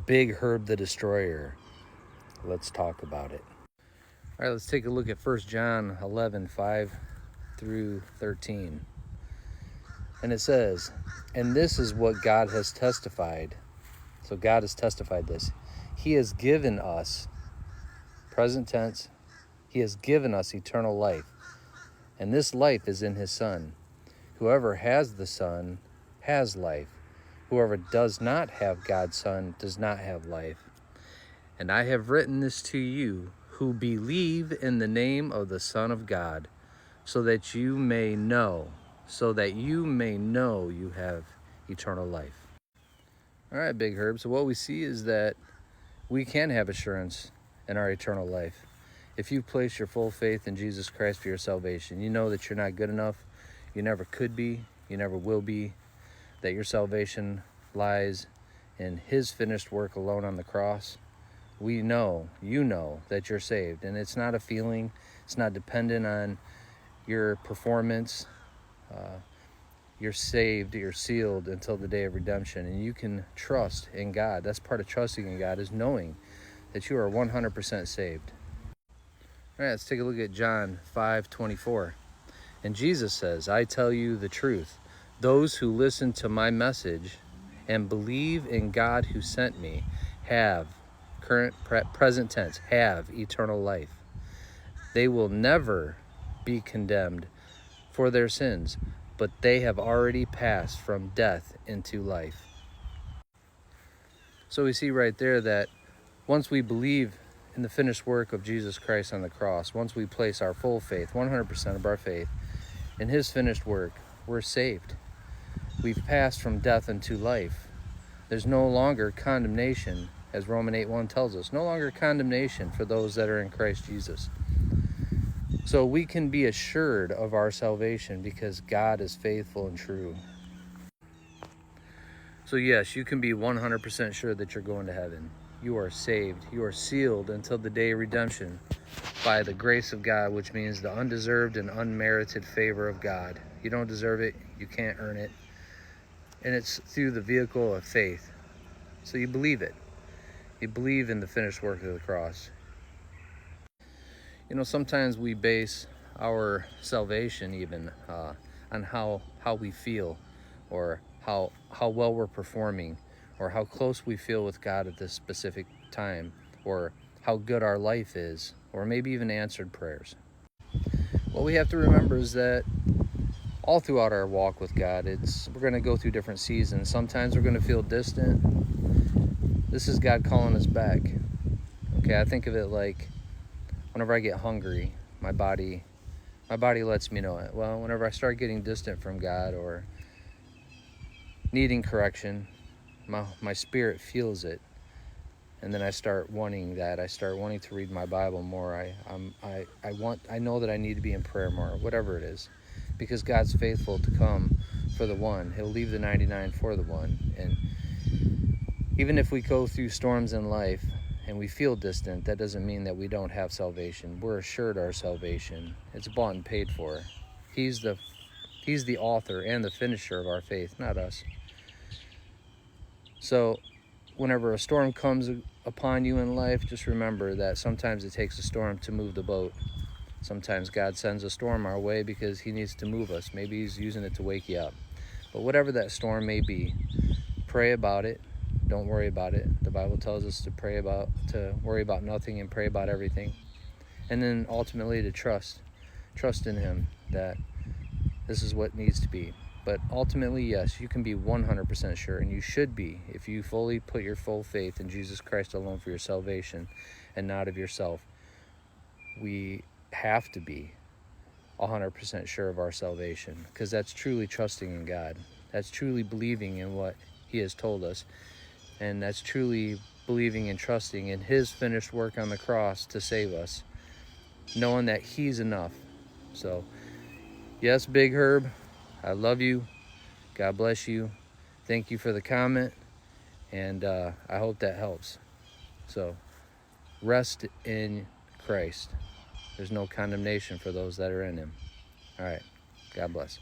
Big Herb the Destroyer. Let's talk about it. All right, let's take a look at 1 John 11, 5 through 13. And it says, "And this is what God has testified." So God has testified this. "He has given us," present tense, "He has given us eternal life. And this life is in His Son. Whoever has the Son has life. Whoever does not have God's Son does not have life. And I have written this to you who believe in the name of the Son of God, so that you may know you have eternal life." All right, Big Herb. So what we see is that we can have assurance in our eternal life. If you place your full faith in Jesus Christ for your salvation, you know that you're not good enough. You never could be. You never will be. That your salvation lies in His finished work alone on the cross. You know that you're saved. And it's not a feeling. It's not dependent on your performance. You're saved, you're sealed until the day of redemption, and you can trust in God. That's part of trusting in God, is knowing that you are 100% saved. All right, let's take a look at John 5:24. And Jesus says, "I tell you the truth. Those who listen to my message and believe in God who sent me have," present tense, "have eternal life. They will never be condemned for their sins, but they have already passed from death into life." So we see right there that once we believe in the finished work of Jesus Christ on the cross, once we place our full faith, 100% of our faith, in His finished work, we're saved. We've passed from death into life. There's no longer condemnation, as Romans 8:1 tells us, no longer condemnation for those that are in Christ Jesus. So we can be assured of our salvation because God is faithful and true. So yes, you can be 100% sure that you're going to heaven. You are saved. You are sealed until the day of redemption by the grace of God, which means the undeserved and unmerited favor of God. You don't deserve it. You can't earn it. And it's through the vehicle of faith. So you believe it. You believe in the finished work of the cross. You know, sometimes we base our salvation even on how we feel, or how well we're performing, or how close we feel with God at this specific time, or how good our life is, or maybe even answered prayers. What we have to remember is that all throughout our walk with God, we're going to go through different seasons. Sometimes we're going to feel distant. This is God calling us back. Okay, I think of it like whenever I get hungry, my body lets me know it. Well, whenever I start getting distant from God or needing correction, my spirit feels it, and then I start wanting that. I start wanting to read my Bible more. I know that I need to be in prayer more, whatever it is, because God's faithful to come for the one. He'll leave the 99 for the one. And even if we go through storms in life and we feel distant, that doesn't mean that we don't have salvation. We're assured our salvation. It's bought and paid for. He's the author and the finisher of our faith, not us. So whenever a storm comes upon you in life, just remember that sometimes it takes a storm to move the boat. Sometimes God sends a storm our way because He needs to move us. Maybe He's using it to wake you up. But whatever that storm may be, pray about it. Don't worry about it. The Bible tells us to worry about nothing and pray about everything. And then ultimately to trust in Him that this is what needs to be. But ultimately, yes, you can be 100% sure, and you should be, if you fully put your full faith in Jesus Christ alone for your salvation and not of yourself. We have to be 100% sure of our salvation, because that's truly trusting in God. That's truly believing in what He has told us. And that's truly believing and trusting in His finished work on the cross to save us, knowing that He's enough. So, yes, Big Herb, I love you. God bless you. Thank you for the comment, and I hope that helps. So, rest in Christ. There's no condemnation for those that are in Him. All right. God bless.